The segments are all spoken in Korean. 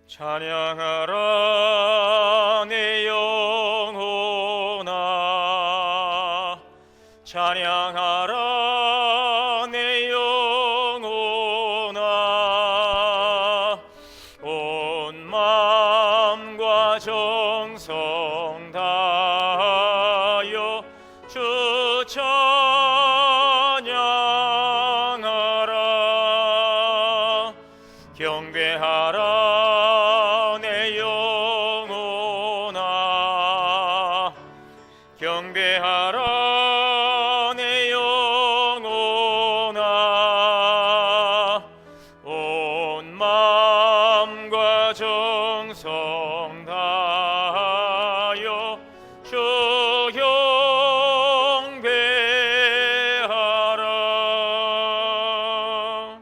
찬양하라 내 영혼아, 찬양하라 내 영혼아. 온 마음과 정성 다하여 주 찬양하라. 경배하라 내 영혼아, 경배하라 내 영혼아. 온 마음과 정성 다하여 주 경배하라.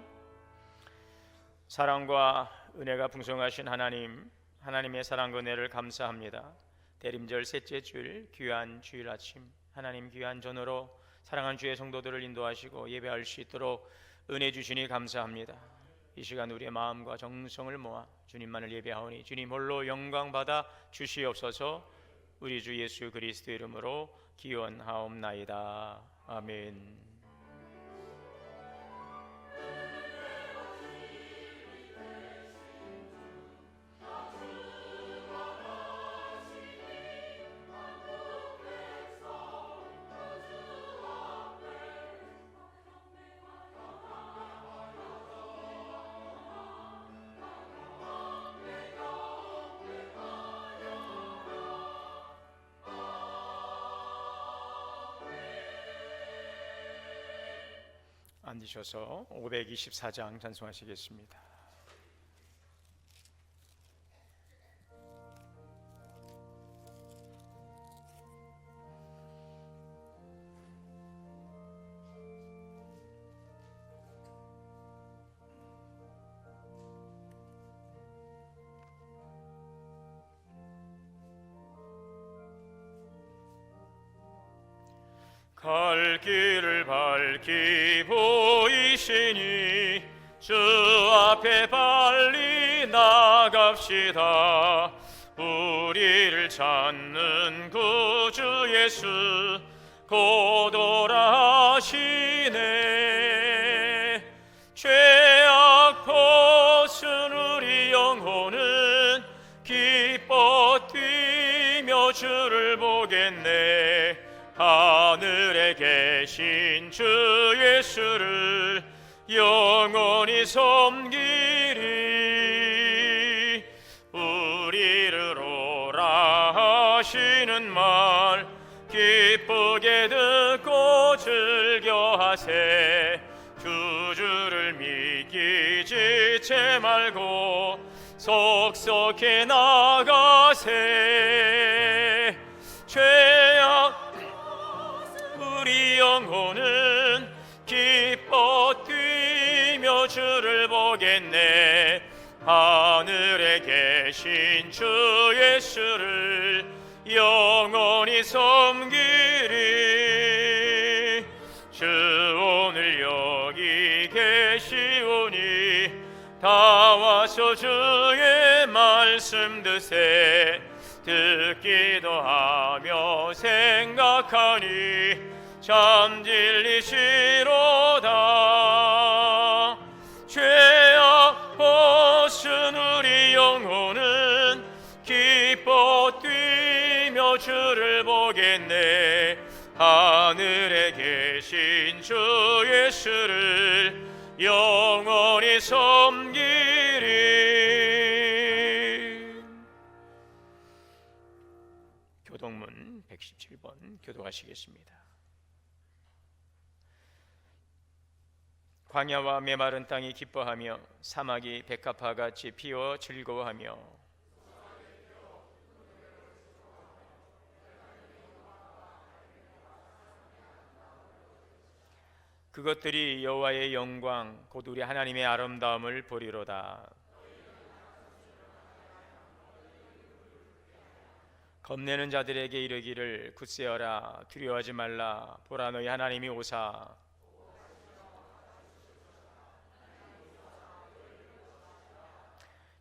사랑과 은혜가 풍성하신 하나님의 사랑과 은혜를 감사합니다. 대림절 셋째 주일, 귀한 주일 아침, 하나님 귀한 전으로 사랑하는 주의 성도들을 인도하시고 예배할 수 있도록 은혜 주시니 감사합니다. 이 시간 우리의 마음과 정성을 모아 주님만을 예배하오니 주님 홀로 영광 받아 주시옵소서. 우리 주 예수 그리스도 이름으로 기원하옵나이다. 아멘. 앉으셔서 524장 찬송하시겠습니다. 갈 길을 밝히 보이시니 주 앞에 빨리 나갑시다. 우리를 찾는 구주 예수 곧 오라 하시네. 죄악 벗은 우리 영혼은 기뻐 뛰며 주를 보겠네. 하늘에 계신 주 예수를 영원히 섬기리. 우리를 오라 하시는 말 기쁘게 듣고 즐겨하세. 구주를 믿기 지체 말고 속속히 나가세. 죄악 우리 영혼은 기뻐 뛰며 주를 보겠네. 하늘에 계신 주 예수를 영원히 섬기리. 주 오늘 여기 계시오니 다 와서 주의 말씀 드세. 듣기도 하며 생각하니 참 진리시로다. 죄악 벗은 우리 영혼은 기뻐 뛰며 주를 보겠네. 하늘에 계신 주 예수를 영원히 섬기리. 교동문 117번 교도하시겠습니다. 광야와 메마른 땅이 기뻐하며 사막이 백합화같이 피어 즐거워하며 그것들이 여호와의 영광 곧 우리 하나님의 아름다움을 보리로다. 겁내는 자들에게 이르기를 굳세어라 두려워하지 말라. 보라 너희 하나님이 오사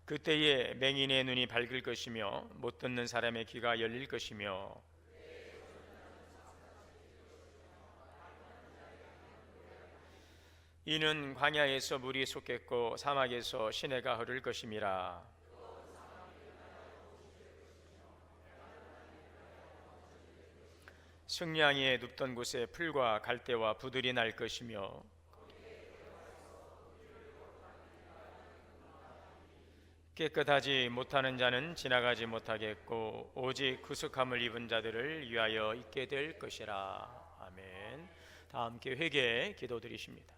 그때에 맹인의 눈이 밝을 것이며 못 듣는 사람의 귀가 열릴 것이며 이는 광야에서 물이 솟겠고 사막에서 시내가 흐를 것임이라. 승냥이에 눕던 곳에 풀과 갈대와 부들이 날 것이며 깨끗하지 못하는 자는 지나가지 못하겠고 오직 구속함을 입은 자들을 위하여 있게 될 것이라. 아멘. 다 함께 회개 기도드리십니다.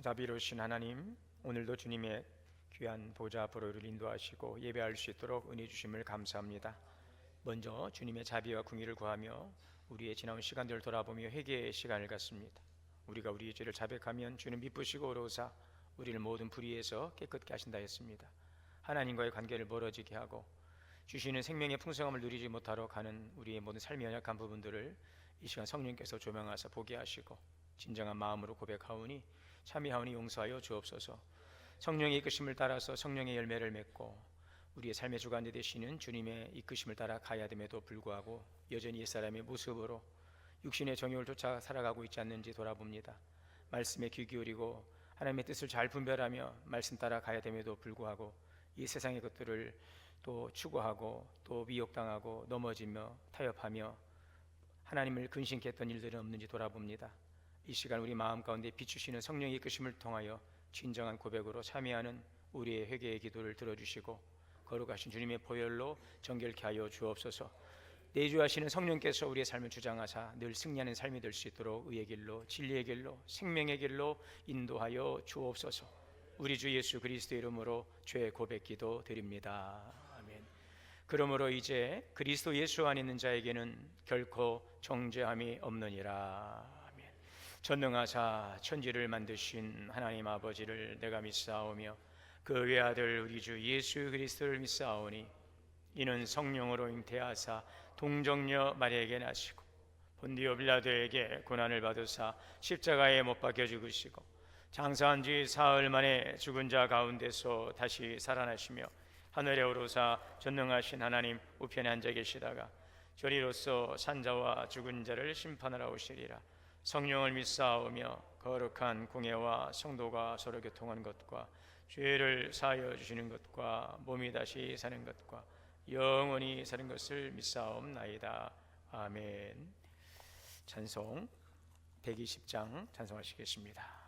자비로우신 하나님, 오늘도 주님의 귀한 보좌 앞으로 우리를 인도하시고 예배할 수 있도록 은혜 주심을 감사합니다. 먼저 주님의 자비와 궁의를 구하며 우리의 지나온 시간들을 돌아보며 회개의 시간을 갖습니다. 우리가 우리의 죄를 자백하면 주는 미쁘시고 의로우사 우리를 모든 불의에서 깨끗게 하신다 했습니다. 하나님과의 관계를 멀어지게 하고 주시는 생명의 풍성함을 누리지 못하러 가는 우리의 모든 삶의 연약한 부분들을 이 시간 성령께서 조명하사 보게 하시고 진정한 마음으로 고백하오니 참여하오니 용서하여 주옵소서. 성령의 이끄심을 따라서 성령의 열매를 맺고 우리의 삶의 주관자 되시는 주님의 이끄심을 따라 가야 됨에도 불구하고 여전히 옛사람의 모습으로 육신의 정욕을 쫓아 살아가고 있지 않는지 돌아봅니다. 말씀에 귀 기울이고 하나님의 뜻을 잘 분별하며 말씀 따라 가야 됨에도 불구하고 이 세상의 것들을 또 추구하고 또 미혹당하고 넘어지며 타협하며 하나님을 근심케 했던 일들은 없는지 돌아봅니다. 이 시간 우리 마음 가운데 비추시는 성령의 이끄심을 통하여 진정한 고백으로 참여하는 우리의 회개의 기도를 들어주시고 거룩하신 주님의 보혈로 정결케 하여 주옵소서. 내주하시는 성령께서 우리의 삶을 주장하사 늘 승리하는 삶이 될 수 있도록 의의 길로 진리의 길로 생명의 길로 인도하여 주옵소서. 우리 주 예수 그리스도의 이름으로 죄 고백 기도 드립니다. 아멘. 그러므로 이제 그리스도 예수 안에 있는 자에게는 결코 정죄함이 없느니라. 전능하사 천지를 만드신 하나님 아버지를 내가 믿사오며 그 외아들 우리 주 예수 그리스도를 믿사오니 이는 성령으로 잉태하사 동정녀 마리아에게 나시고 본디오 빌라도에게 고난을 받으사 십자가에 못 박혀 죽으시고 장사한 지 사흘 만에 죽은 자 가운데서 다시 살아나시며 하늘에 오르사 전능하신 하나님 우편에 앉아 계시다가 저리로서 산자와 죽은 자를 심판하러 오시리라. 성령을 믿사오며 거룩한 공예와 성도가 서로 교통하는 것과 죄를 사하여 주시는 것과 몸이 다시 사는 것과 영원히 사는 것을 믿사옵나이다. 아멘. 찬송 120장 찬송하시겠습니다.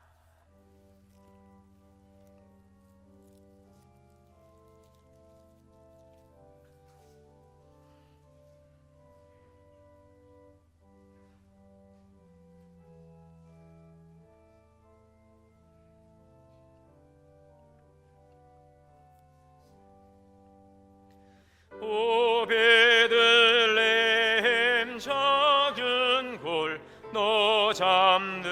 오 베들레헴 작은 골 너 잠들었느냐.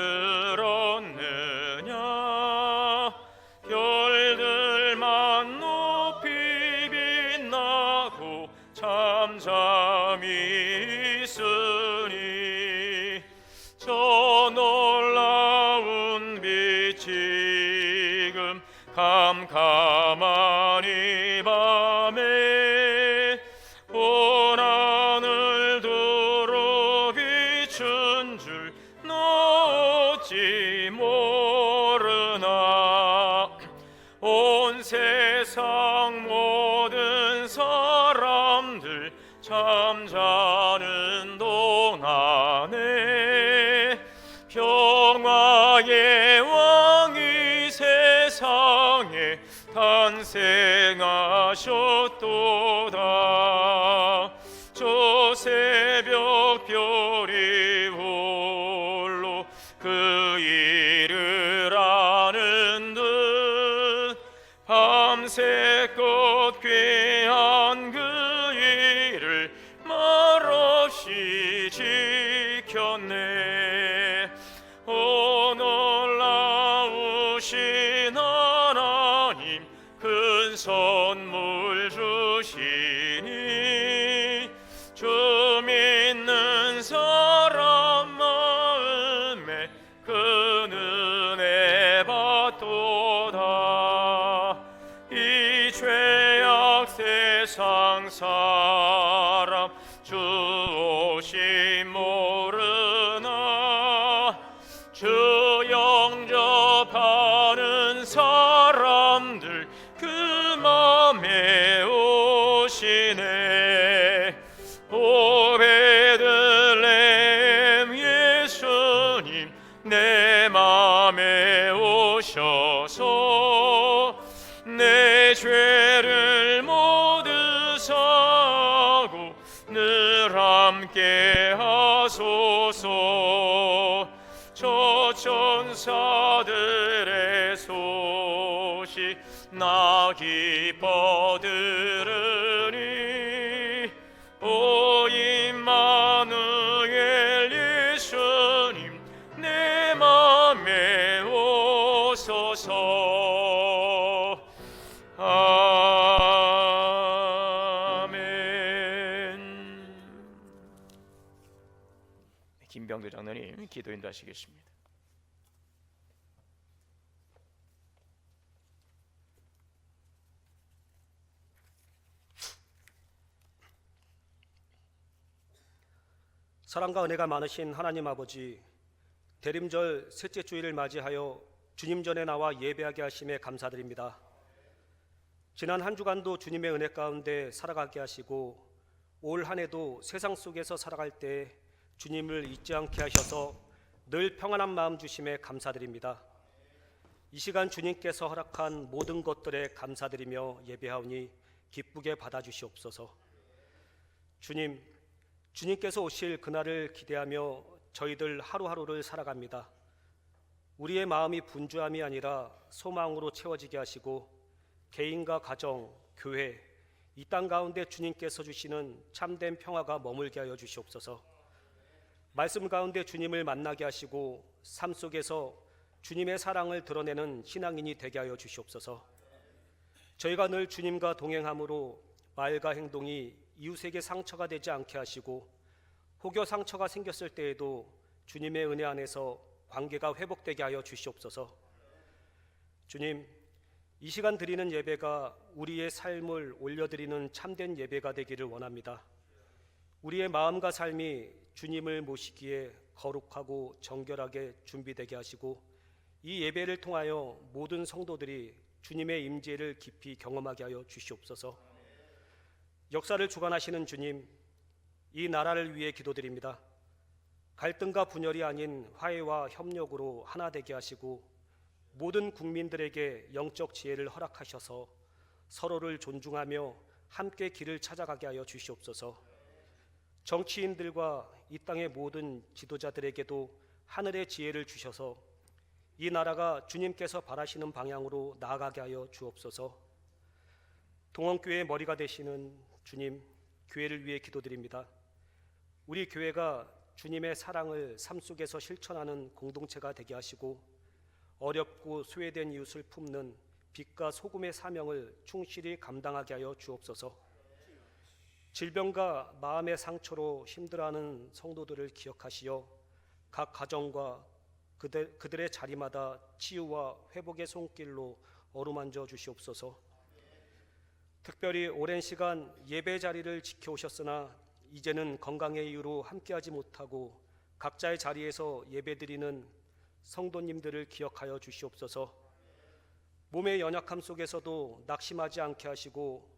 별들만 높이 빛나고 잠잠히 있으니 저 놀라운 빛이 지금 캄캄하니 밤에 모르나. 온 세상 모든 사람들 잠자는 동안에 평화의 왕이 세상에 탄생하셨도다. 저 새벽 별이 홀로 그 일을 아는 듯 밤새껏 귀한 그 일을 말없이 지켰네. 오 놀라우신 하나님 큰 선물 주시니 주 믿는 사람 마음에 큰 은혜 받도다. 이 죄악 세상 사람 주 오심 모르나 주 영접하는 사람들 그 맘에 오시네. 오 베들레헴 예수님 내 맘에 오셔서 내 죄를 모두 사고 늘 함께 하소서. 저 천사들의 소식 나 기뻐 들으니 오 임마누엘 예수님 내 맘에 오소서. 아멘. 김병도 장로님 기도 인도하시겠습니다. 사랑과 은혜가 많으신 하나님 아버지, 대림절 셋째 주일을 맞이하여 주님 전에 나와 예배하게 하심에 감사드립니다. 지난 한 주간도 주님의 은혜 가운데 살아가게 하시고 올 한 해도 세상 속에서 살아갈 때 주님을 잊지 않게 하셔서 늘 평안한 마음 주심에 감사드립니다. 이 시간 주님께서 허락한 모든 것들에 감사드리며 예배하오니 기쁘게 받아주시옵소서. 주님께서 오실 그날을 기대하며 저희들 하루하루를 살아갑니다. 우리의 마음이 분주함이 아니라 소망으로 채워지게 하시고 개인과 가정, 교회, 이 땅 가운데 주님께서 주시는 참된 평화가 머물게 하여 주시옵소서. 말씀 가운데 주님을 만나게 하시고 삶 속에서 주님의 사랑을 드러내는 신앙인이 되게 하여 주시옵소서. 저희가 늘 주님과 동행함으로 말과 행동이 이웃에게 상처가 되지 않게 하시고 혹여 상처가 생겼을 때에도 주님의 은혜 안에서 관계가 회복되게 하여 주시옵소서. 주님, 이 시간 드리는 예배가 우리의 삶을 올려드리는 참된 예배가 되기를 원합니다. 우리의 마음과 삶이 주님을 모시기에 거룩하고 정결하게 준비되게 하시고 이 예배를 통하여 모든 성도들이 주님의 임재를 깊이 경험하게 하여 주시옵소서. 역사를 주관하시는 주님, 이 나라를 위해 기도드립니다. 갈등과 분열이 아닌 화해와 협력으로 하나 되게 하시고 모든 국민들에게 영적 지혜를 허락하셔서 서로를 존중하며 함께 길을 찾아가게 하여 주시옵소서. 정치인들과 이 땅의 모든 지도자들에게도 하늘의 지혜를 주셔서 이 나라가 주님께서 바라시는 방향으로 나아가게 하여 주옵소서. 동원교회의 머리가 되시는 주님, 교회를 위해 기도드립니다. 우리 교회가 주님의 사랑을 삶 속에서 실천하는 공동체가 되게 하시고 어렵고 소외된 이웃을 품는 빛과 소금의 사명을 충실히 감당하게 하여 주옵소서. 질병과 마음의 상처로 힘들어하는 성도들을 기억하시어 각 가정과 그들의 자리마다 치유와 회복의 손길로 어루만져 주시옵소서. 특별히 오랜 시간 예배 자리를 지켜오셨으나 이제는 건강의 이유로 함께하지 못하고 각자의 자리에서 예배드리는 성도님들을 기억하여 주시옵소서. 몸의 연약함 속에서도 낙심하지 않게 하시고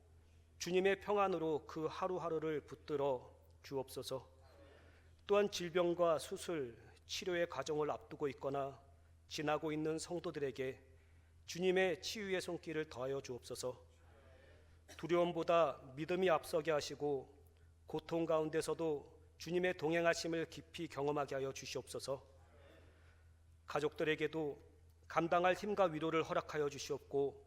주님의 평안으로 그 하루하루를 붙들어 주옵소서. 또한 질병과 수술, 치료의 과정을 앞두고 있거나 지나고 있는 성도들에게 주님의 치유의 손길을 더하여 주옵소서. 두려움보다 믿음이 앞서게 하시고 고통 가운데서도 주님의 동행하심을 깊이 경험하게 하여 주시옵소서. 가족들에게도 감당할 힘과 위로를 허락하여 주시옵고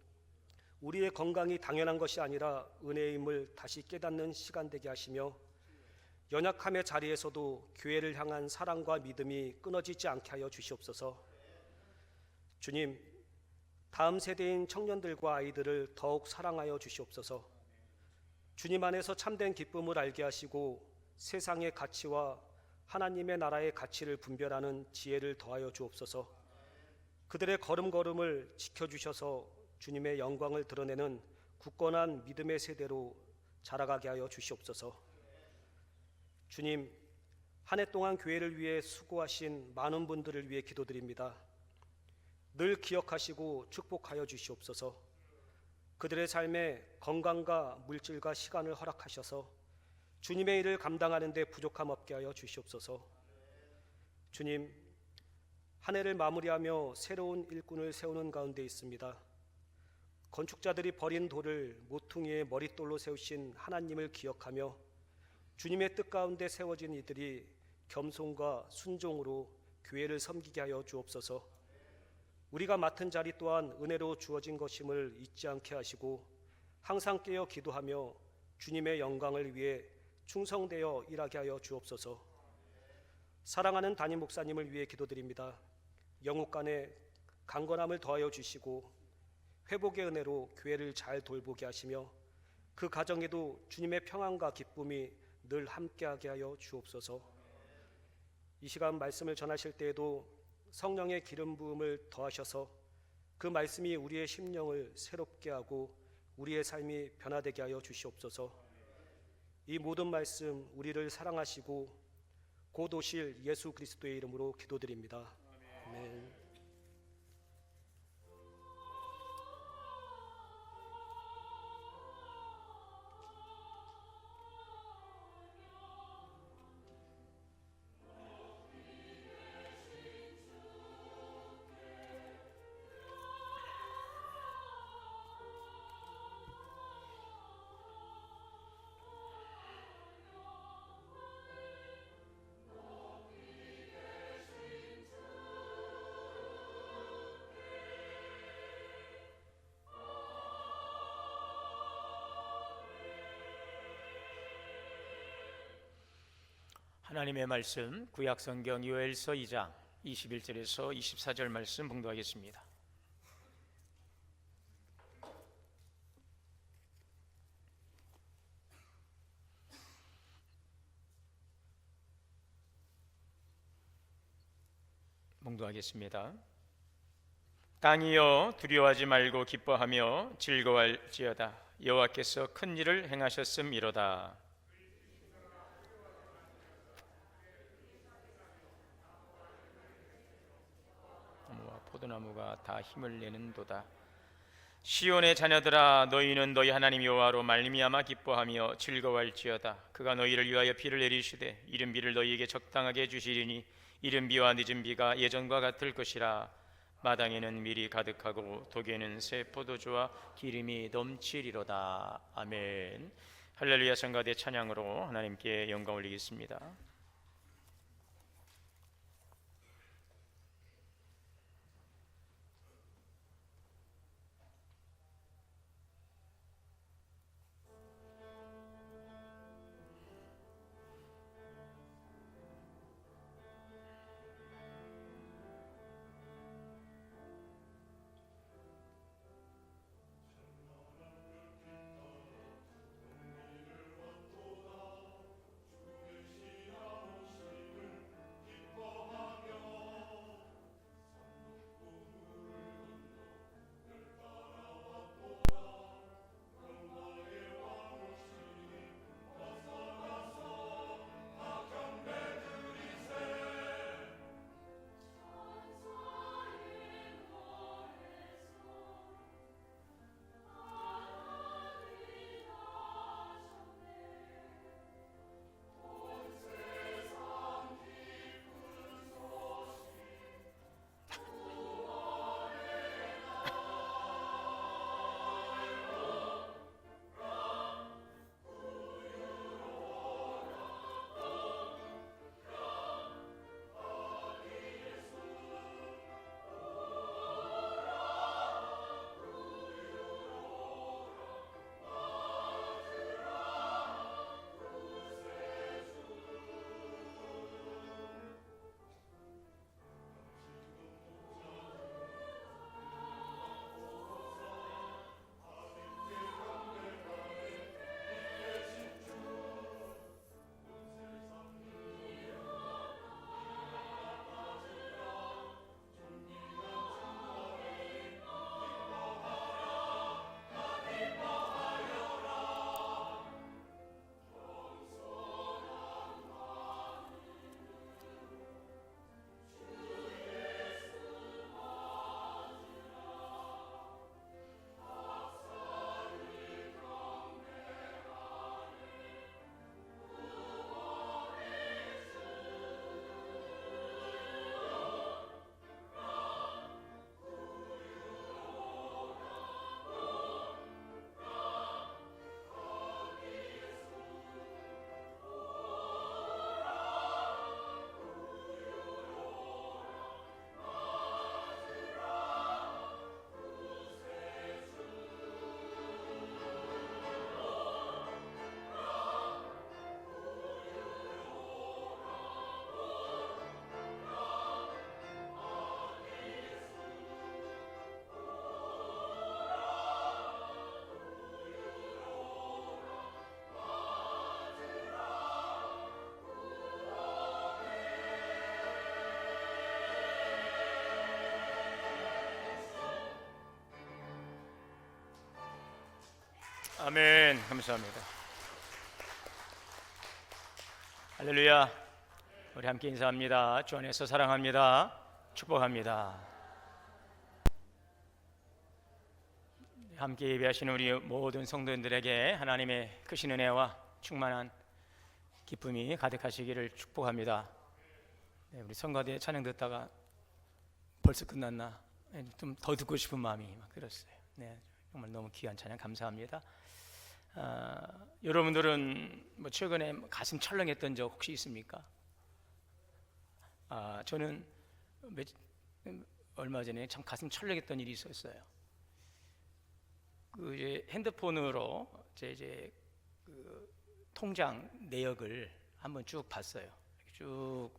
우리의 건강이 당연한 것이 아니라 은혜임을 다시 깨닫는 시간 되게 하시며 연약함의 자리에서도 교회를 향한 사랑과 믿음이 끊어지지 않게 하여 주시옵소서. 주님, 다음 세대인 청년들과 아이들을 더욱 사랑하여 주시옵소서. 주님 안에서 참된 기쁨을 알게 하시고 세상의 가치와 하나님의 나라의 가치를 분별하는 지혜를 더하여 주옵소서. 그들의 걸음걸음을 지켜주셔서 주님의 영광을 드러내는 굳건한 믿음의 세대로 자라가게 하여 주시옵소서. 주님, 한 해 동안 교회를 위해 수고하신 많은 분들을 위해 기도드립니다. 늘 기억하시고 축복하여 주시옵소서. 그들의 삶에 건강과 물질과 시간을 허락하셔서 주님의 일을 감당하는 데 부족함 없게 하여 주시옵소서. 주님, 한 해를 마무리하며 새로운 일꾼을 세우는 가운데 있습니다. 건축자들이 버린 돌을 모퉁이의 머릿돌로 세우신 하나님을 기억하며 주님의 뜻 가운데 세워진 이들이 겸손과 순종으로 교회를 섬기게 하여 주옵소서. 우리가 맡은 자리 또한 은혜로 주어진 것임을 잊지 않게 하시고 항상 깨어 기도하며 주님의 영광을 위해 충성되어 일하게 하여 주옵소서. 사랑하는 담임 목사님을 위해 기도드립니다. 영육간에 강건함을 더하여 주시고 회복의 은혜로 교회를 잘 돌보게 하시며 그 가정에도 주님의 평안과 기쁨이 늘 함께하게 하여 주옵소서. 이 시간 말씀을 전하실 때에도 성령의 기름 부음을 더하셔서 그 말씀이 우리의 심령을 새롭게 하고 우리의 삶이 변화되게 하여 주시옵소서. 이 모든 말씀 우리를 사랑하시고 곧 오실 예수 그리스도의 이름으로 기도드립니다. 아멘. 하나님의 말씀 구약성경 요엘서 2장 21절에서 24절 말씀 봉독하겠습니다. 봉독하겠습니다. 땅이여 두려워하지 말고 기뻐하며 즐거워할지어다. 여호와께서 큰 일을 행하셨음이로다. 포도나무가 다 힘을 내는도다. 시온의 자녀들아, 너희는 너희 하나님 여호와로 말미암아 기뻐하며 즐거워할지어다. 그가 너희를 위하여 비를 내리시되 이른 비를 너희에게 적당하게 주시리니 이른 비와 늦은 비가 예전과 같을 것이라. 마당에는 밀이 가득하고 독에는 새 포도주와 기름이 넘치리로다. 아멘. 할렐루야. 성가대 찬양으로 하나님께 영광 올리겠습니다. 아멘. 감사합니다. 할렐루야. 우리 함께 인사합니다. 주 안에서 사랑합니다. 축복합니다. 함께 예배하시는 우리 모든 성도님들에게 하나님의 크신 은혜와 충만한 기쁨이 가득하시기를 축복합니다. 네, 우리 성가대 찬양 듣다가 벌써 끝났나? 좀 더 듣고 싶은 마음이 막 들었어요. 네, 정말 너무 귀한 찬양 감사합니다. 여러분들은 뭐 최근에 가슴 철렁했던 적 혹시 있습니까? 저는 얼마 전에 참 가슴 철렁했던 일이 있었어요. 그 이제 핸드폰으로 제 그 통장 내역을 한번 쭉 봤어요. 쭉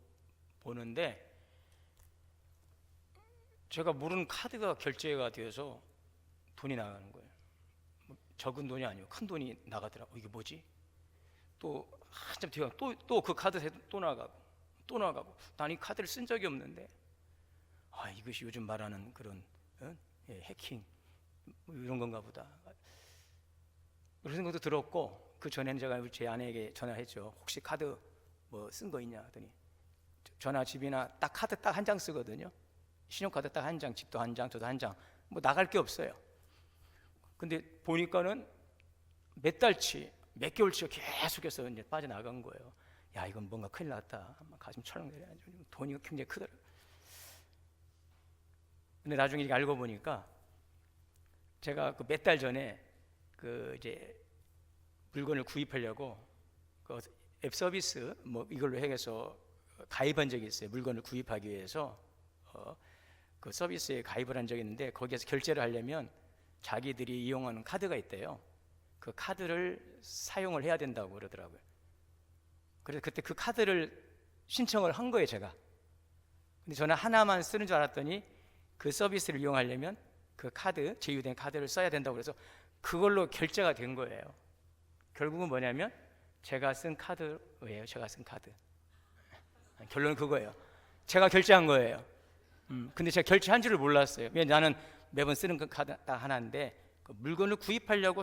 보는데 제가 모르는 카드가 결제가 되어서 돈이 나가는 거예요. 적은 돈이 아니고 큰 돈이 나가더라고. 이게 뭐지? 또 한참 뒤에 또 그 카드에 또 나가고 난 이 카드를 쓴 적이 없는데 이것이 요즘 말하는 그런 해킹 뭐 이런 건가 보다. 그런 생각도 들었고, 그 전에는 제가 제 아내에게 전화했죠. 혹시 카드 뭐 쓴 거 있냐 하더니 전화 집이나 딱 카드 딱 한 장 쓰거든요. 신용카드 딱 한 장, 집도 한 장, 저도 한 장, 뭐 나갈 게 없어요. 근데 보니까는 몇 달치, 몇 개월치 계속해서 이제 빠져나간 거예요. 야, 이건 뭔가 큰일 났다. 가슴 철렁 내려가지고 돈이 굉장히 크더라고요. 근데 나중에 이렇게 알고 보니까 제가 그 몇 달 전에 그 이제 물건을 구입하려고 그 앱 서비스 뭐 이걸로 해서 가입한 적이 있어요. 물건을 구입하기 위해서 그 서비스에 가입을 한 적이 있는데, 거기에서 결제를 하려면 자기들이 이용하는 카드가 있대요. 그 카드를 사용을 해야 된다고 그러더라고요. 그래서 그때 그 카드를 신청을 한 거예요, 제가. 근데 저는 하나만 쓰는 줄 알았더니 그 서비스를 이용하려면 그 카드, 제휴된 카드를 써야 된다고 그래서 그걸로 결제가 된 거예요. 결국은 뭐냐면 제가 쓴 카드예요. 제가 쓴 카드. 결론은 그거예요. 제가 결제한 거예요. 근데 제가 결제한 줄을 몰랐어요. 왜냐면 나는 매번 쓰는 그 카드 딱 하나인데, 그 물건을 구입하려고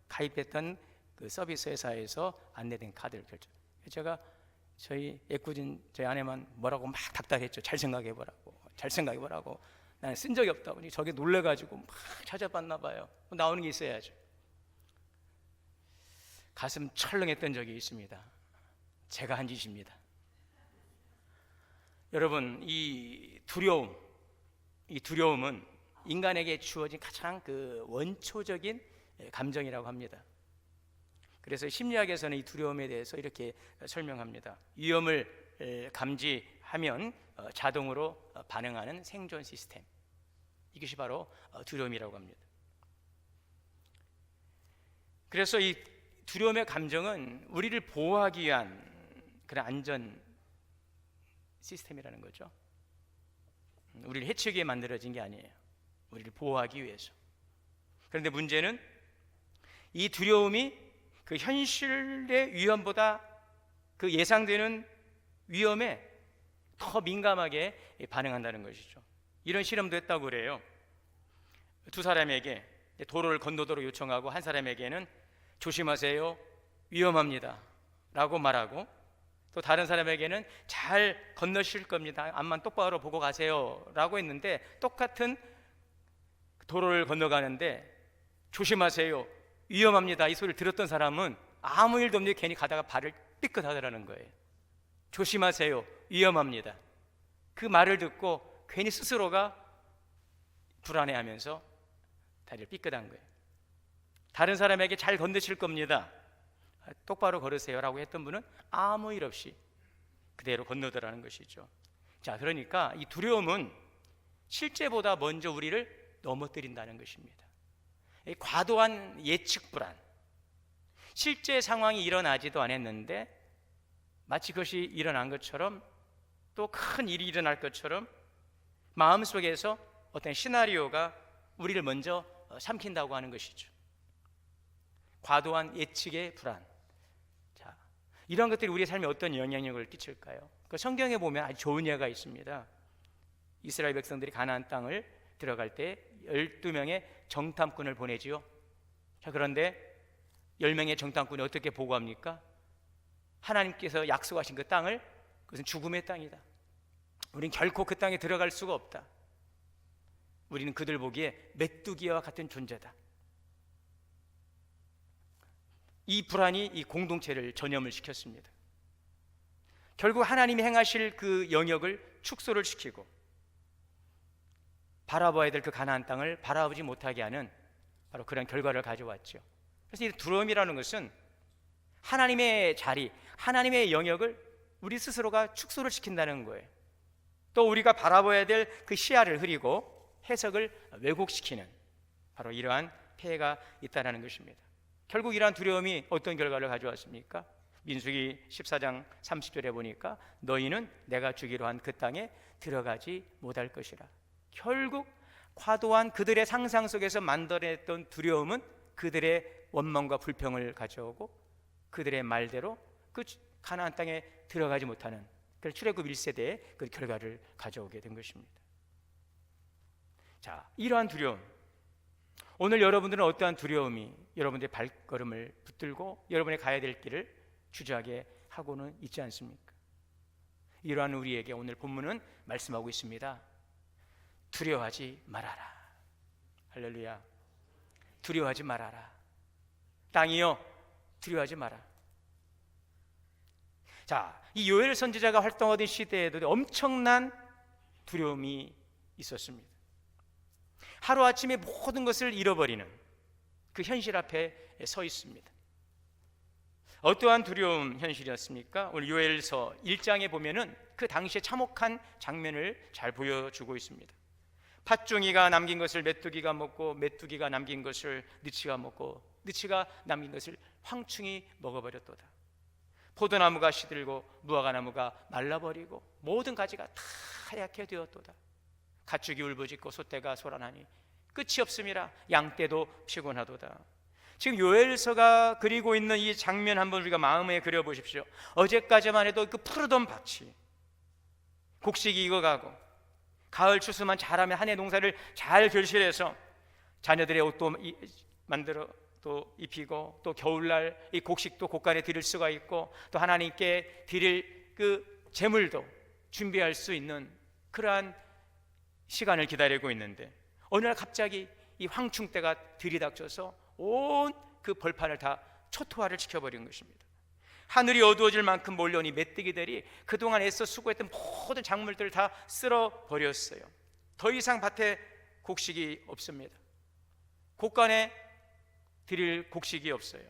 가입했던 그 서비스 회사에서 안내된 카드를 결제. 제가 저희 애꿎은 저희 아내만 뭐라고 막 닥달했죠. 잘 생각해보라고. 나는 쓴 적이 없다고. 저게 놀래가지고 막 찾아봤나 봐요. 나오는 게 있어야죠. 가슴 철렁했던 적이 있습니다. 제가 한 짓입니다. 여러분, 이 두려움은 인간에게 주어진 가장 그 원초적인 감정이라고 합니다. 그래서 심리학에서는 이 두려움에 대해서 이렇게 설명합니다. 위험을 감지하면 자동으로 반응하는 생존 시스템, 이것이 바로 두려움이라고 합니다. 그래서 이 두려움의 감정은 우리를 보호하기 위한 그런 안전 시스템이라는 거죠. 우리를 해치기 위해 만들어진 게 아니에요. 우리를 보호하기 위해서. 그런데 문제는 이 두려움이 그 현실의 위험보다 그 예상되는 위험에 더 민감하게 반응한다는 것이죠. 이런 실험도 했다고 그래요. 두 사람에게 도로를 건너도록 요청하고, 한 사람에게는 조심하세요, 위험합니다 라고 말하고, 또 다른 사람에게는 잘 건너실 겁니다, 앞만 똑바로 보고 가세요 라고 했는데, 똑같은 도로를 건너가는데 조심하세요, 위험합니다 이 소리를 들었던 사람은 아무 일도 없는데 괜히 가다가 발을 삐끗하더라는 거예요. 조심하세요, 위험합니다, 그 말을 듣고 괜히 스스로가 불안해하면서 다리를 삐끗한 거예요. 다른 사람에게 잘 건너실 겁니다, 똑바로 걸으세요 라고 했던 분은 아무 일 없이 그대로 건너더라는 것이죠. 자, 그러니까 이 두려움은 실제보다 먼저 우리를 넘어뜨린다는 것입니다. 이 과도한 예측 불안, 실제 상황이 일어나지도 않았는데 마치 그것이 일어난 것처럼, 또 큰 일이 일어날 것처럼 마음속에서 어떤 시나리오가 우리를 먼저 삼킨다고 하는 것이죠. 과도한 예측의 불안. 자, 이런 것들이 우리의 삶에 어떤 영향력을 끼칠까요? 그 성경에 보면 아주 좋은 예가 있습니다. 이스라엘 백성들이 가나안 땅을 들어갈 때 12명의 정탐꾼을 보내지요. 자, 그런데 10명의 정탐꾼이 어떻게 보고합니까? 하나님께서 약속하신 그 땅을, 그것은 죽음의 땅이다. 우리는 결코 그 땅에 들어갈 수가 없다. 우리는 그들 보기에 메뚜기와 같은 존재다. 이 불안이 이 공동체를 전염을 시켰습니다. 결국 하나님이 행하실 그 영역을 축소를 시키고 바라봐야 될 그 가나안 땅을 바라보지 못하게 하는 바로 그런 결과를 가져왔죠. 그래서 이 두려움이라는 것은 하나님의 자리, 하나님의 영역을 우리 스스로가 축소를 시킨다는 거예요. 또 우리가 바라봐야 될 그 시야를 흐리고 해석을 왜곡시키는 바로 이러한 폐해가 있다는 것입니다. 결국 이러한 두려움이 어떤 결과를 가져왔습니까? 민수기 14장 30절에 보니까 너희는 내가 주기로 한 그 땅에 들어가지 못할 것이라. 결국 과도한 그들의 상상 속에서 만들어냈던 두려움은 그들의 원망과 불평을 가져오고 그들의 말대로 그 가나안 땅에 들어가지 못하는 그 출애굽 1세대의 그 결과를 가져오게 된 것입니다. 자, 이러한 두려움, 오늘 여러분들은 어떠한 두려움이 여러분들의 발걸음을 붙들고 여러분의 가야 될 길을 주저하게 하고는 있지 않습니까? 이러한 우리에게 오늘 본문은 말씀하고 있습니다. 두려워하지 말아라. 할렐루야. 두려워하지 말아라. 땅이여 두려워하지 마라. 자, 이 요엘 선지자가 활동하던 시대에도 엄청난 두려움이 있었습니다. 하루아침에 모든 것을 잃어버리는 그 현실 앞에 서 있습니다. 어떠한 두려움 현실이었습니까? 오늘 요엘서 1장에 보면은 그 당시에 참혹한 장면을 잘 보여주고 있습니다. 팥종이가 남긴 것을 메뚜기가 먹고 메뚜기가 남긴 것을 느치가 먹고 느치가 남긴 것을 황충이 먹어버렸도다. 포도나무가 시들고 무화과나무가 말라버리고 모든 가지가 다 하얗게 되었도다. 가축이 울부짖고 소떼가 소란하니 끝이 없음이라. 양떼도 피곤하도다. 지금 요엘서가 그리고 있는 이 장면 한번 우리가 마음에 그려보십시오. 어제까지만 해도 그 푸르던 밭이 곡식이 익어가고 가을 추수만 잘하면 한 해 농사를 잘 결실해서 자녀들의 옷도 만들어 또 입히고 또 겨울날 이 곡식도 곡간에 드릴 수가 있고 또 하나님께 드릴 그 제물도 준비할 수 있는 그러한 시간을 기다리고 있는데 어느 날 갑자기 이 황충때가 들이닥쳐서 온 그 벌판을 다 초토화를 시켜버린 것입니다. 하늘이 어두워질 만큼 몰려온 이 메뚜기들이 그동안 애써 수고했던 모든 작물들을 다 쓸어버렸어요. 더 이상 밭에 곡식이 없습니다. 곡간에 드릴 곡식이 없어요.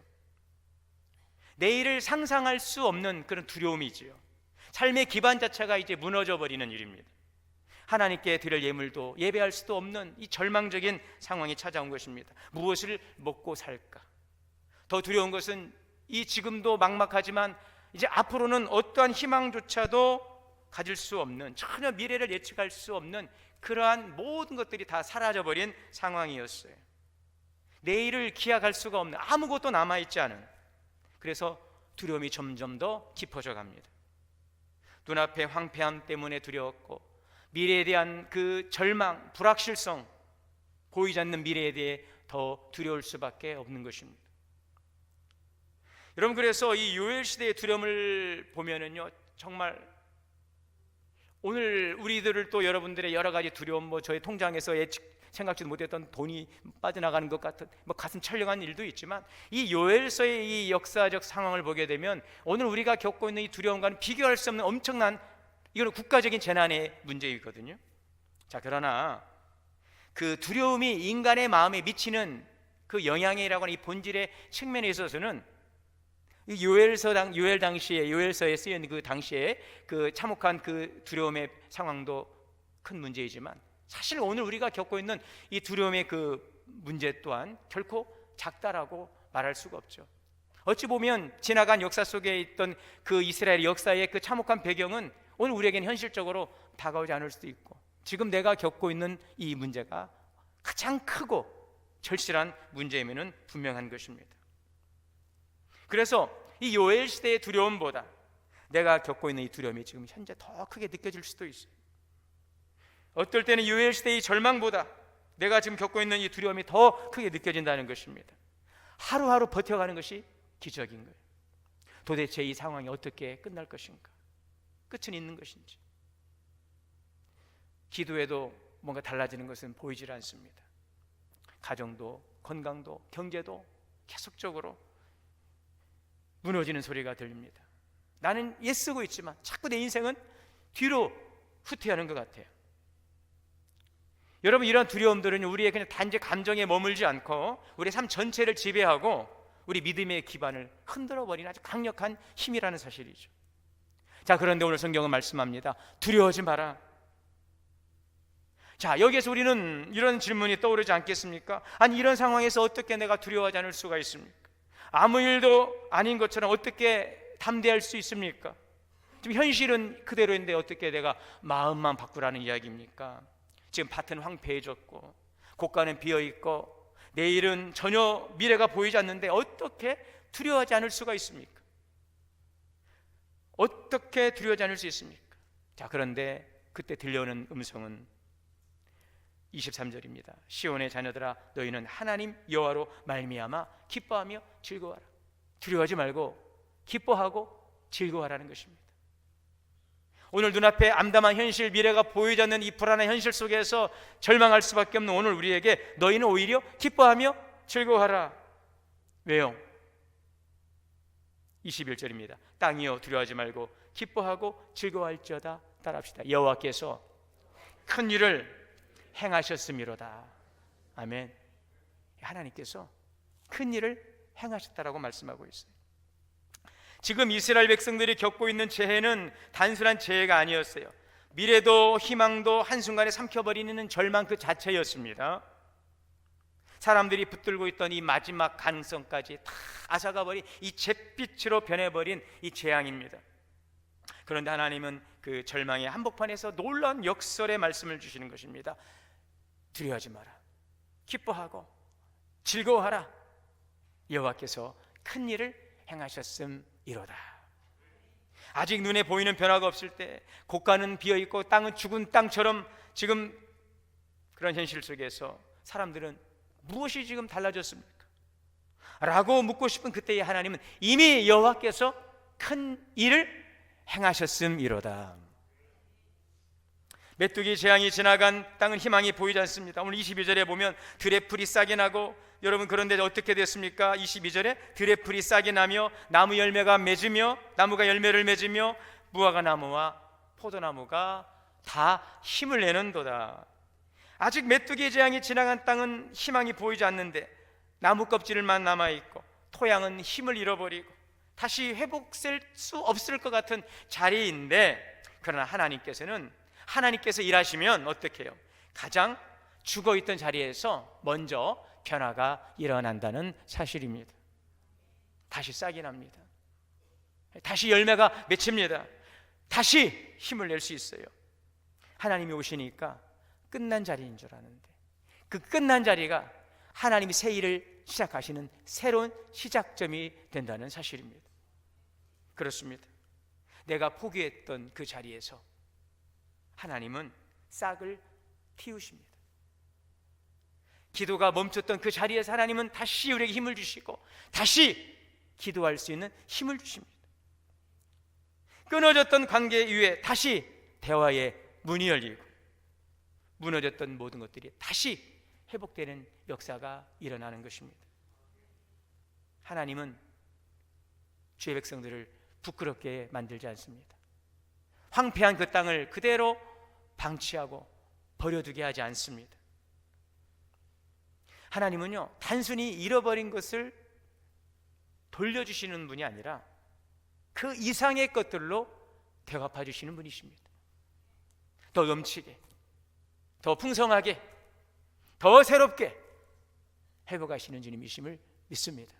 내일을 상상할 수 없는 그런 두려움이지요. 삶의 기반 자체가 이제 무너져 버리는 일입니다. 하나님께 드릴 예물도 예배할 수도 없는 이 절망적인 상황이 찾아온 것입니다. 무엇을 먹고 살까? 더 두려운 것은 이 지금도 막막하지만 이제 앞으로는 어떠한 희망조차도 가질 수 없는, 전혀 미래를 예측할 수 없는 그러한 모든 것들이 다 사라져버린 상황이었어요. 내일을 기약할 수가 없는, 아무것도 남아있지 않은, 그래서 두려움이 점점 더 깊어져 갑니다. 눈앞의 황폐함 때문에 두려웠고 미래에 대한 그 절망, 불확실성, 보이지 않는 미래에 대해 더 두려울 수밖에 없는 것입니다. 여러분, 그래서 이 요엘 시대의 두려움을 보면은요, 정말 오늘 우리들을 또 여러분들의 여러 가지 두려움, 저의 통장에서 생각지도 못했던 돈이 빠져나가는 것 같은 가슴 철렁한 일도 있지만, 이 요엘서의 이 역사적 상황을 보게 되면 오늘 우리가 겪고 있는 이 두려움과는 비교할 수 없는 엄청난, 이거는 국가적인 재난의 문제이거든요. 자, 그러나 그 두려움이 인간의 마음에 미치는 그 영향이라고 하는 이 본질의 측면에 있어서는 이 요엘 당시에, 요엘서에 쓰인 그 당시에 그 참혹한 그 두려움의 상황도 큰 문제이지만, 사실 오늘 우리가 겪고 있는 이 두려움의 그 문제 또한 결코 작다라고 말할 수가 없죠. 어찌 보면 지나간 역사 속에 있던 그 이스라엘 역사의 그 참혹한 배경은 오늘 우리에게는 현실적으로 다가오지 않을 수도 있고, 지금 내가 겪고 있는 이 문제가 가장 크고 절실한 문제임에는 분명한 것입니다. 그래서 이 요엘 시대의 두려움보다 내가 겪고 있는 이 두려움이 지금 현재 더 크게 느껴질 수도 있어요. 어떨 때는 요엘 시대의 절망보다 내가 지금 겪고 있는 이 두려움이 더 크게 느껴진다는 것입니다. 하루하루 버텨가는 것이 기적인 거예요. 도대체 이 상황이 어떻게 끝날 것인가? 끝은 있는 것인지. 기도에도 뭔가 달라지는 것은 보이질 않습니다. 가정도, 건강도, 경제도 계속적으로 무너지는 소리가 들립니다. 나는 애쓰고 있지만 자꾸 내 인생은 뒤로 후퇴하는 것 같아요. 여러분, 이런 두려움들은 우리의 그냥 단지 감정에 머물지 않고 우리의 삶 전체를 지배하고 우리 믿음의 기반을 흔들어버리는 아주 강력한 힘이라는 사실이죠. 자, 그런데 오늘 성경은 말씀합니다. 두려워하지 마라. 자, 여기에서 우리는 이런 질문이 떠오르지 않겠습니까? 아니, 이런 상황에서 어떻게 내가 두려워하지 않을 수가 있습니까? 아무 일도 아닌 것처럼 어떻게 담대할 수 있습니까? 지금 현실은 그대로인데 어떻게 내가 마음만 바꾸라는 이야기입니까? 지금 밭은 황폐해졌고 곳간은 비어있고 내일은 전혀 미래가 보이지 않는데 어떻게 두려워하지 않을 수가 있습니까? 어떻게 두려워하지 않을 수 있습니까? 자, 그런데 그때 들려오는 음성은 23절입니다. 시온의 자녀들아, 너희는 하나님 여호와로 말미암아 기뻐하며 즐거워하라. 두려워하지 말고 기뻐하고 즐거워하라는 것입니다. 오늘 눈앞에 암담한 현실, 미래가 보이지 않는 이 불안한 현실 속에서 절망할 수밖에 없는 오늘 우리에게 너희는 오히려 기뻐하며 즐거워하라. 왜요? 21절입니다. 땅이여 두려워하지 말고 기뻐하고 즐거워할지어다. 따라합시다. 여호와께서 큰 일을 행하셨음이로다. 아멘. 하나님께서 큰 일을 행하셨다라고 말씀하고 있어요. 지금 이스라엘 백성들이 겪고 있는 재해는 단순한 재해가 아니었어요. 미래도 희망도 한순간에 삼켜버리는 절망 그 자체였습니다. 사람들이 붙들고 있던 이 마지막 가능성까지 다 앗아가버린 이 잿빛으로 변해버린 이 재앙입니다. 그런데 하나님은 그 절망의 한복판에서 놀라운 역설의 말씀을 주시는 것입니다. 두려워하지 마라. 기뻐하고 즐거워하라. 여호와께서 큰 일을 행하셨음이로다. 아직 눈에 보이는 변화가 없을 때, 곳간은 비어있고 땅은 죽은 땅처럼 지금 그런 현실 속에서 사람들은 무엇이 지금 달라졌습니까? 라고 묻고 싶은 그때의 하나님은 이미 여호와께서 큰 일을 행하셨음이로다. 메뚜기 재앙이 지나간 땅은 희망이 보이지 않습니다. 오늘 22절에 보면 들의 풀이 싹이 나고, 여러분 그런데 어떻게 됐습니까? 22절에 들의 풀이 싹이 나며 나무 열매가 맺으며, 나무가 열매를 맺으며 무화과 나무와 포도나무가 다 힘을 내는도다. 아직 메뚜기 재앙이 지나간 땅은 희망이 보이지 않는데 나무 껍질만 남아있고 토양은 힘을 잃어버리고 다시 회복될 수 없을 것 같은 자리인데, 그러나 하나님께서 일하시면 어떻게 해요? 가장 죽어있던 자리에서 먼저 변화가 일어난다는 사실입니다. 다시 싹이 납니다. 다시 열매가 맺힙니다. 다시 힘을 낼 수 있어요. 하나님이 오시니까 끝난 자리인 줄 아는데, 그 끝난 자리가 하나님이 새 일을 시작하시는 새로운 시작점이 된다는 사실입니다. 그렇습니다. 내가 포기했던 그 자리에서 하나님은 싹을 틔우십니다. 기도가 멈췄던 그 자리에서 하나님은 다시 우리에게 힘을 주시고 다시 기도할 수 있는 힘을 주십니다. 끊어졌던 관계 위에 다시 대화의 문이 열리고 무너졌던 모든 것들이 다시 회복되는 역사가 일어나는 것입니다. 하나님은 주의 백성들을 부끄럽게 만들지 않습니다. 황폐한 그 땅을 그대로 방치하고 버려두게 하지 않습니다. 하나님은요, 단순히 잃어버린 것을 돌려주시는 분이 아니라 그 이상의 것들로 되갚아 주시는 분이십니다. 더 넘치게, 더 풍성하게, 더 새롭게 회복하시는 주님이심을 믿습니다.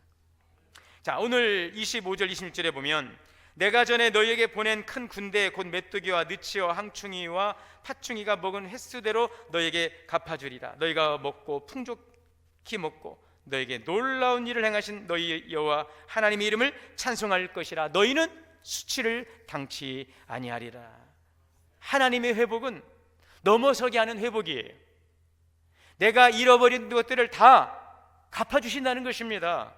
자, 오늘 25절 26절에 보면 내가 전에 너희에게 보낸 큰 군대 곧 메뚜기와 느치와 항충이와 팥충이가 먹은 횟수대로 너희에게 갚아주리라. 너희가 먹고 풍족히 먹고 너희에게 놀라운 일을 행하신 너희 여호와 하나님의 이름을 찬송할 것이라. 너희는 수치를 당치 아니하리라. 하나님의 회복은 넘어서게 하는 회복이에요. 내가 잃어버린 것들을 다 갚아주신다는 것입니다.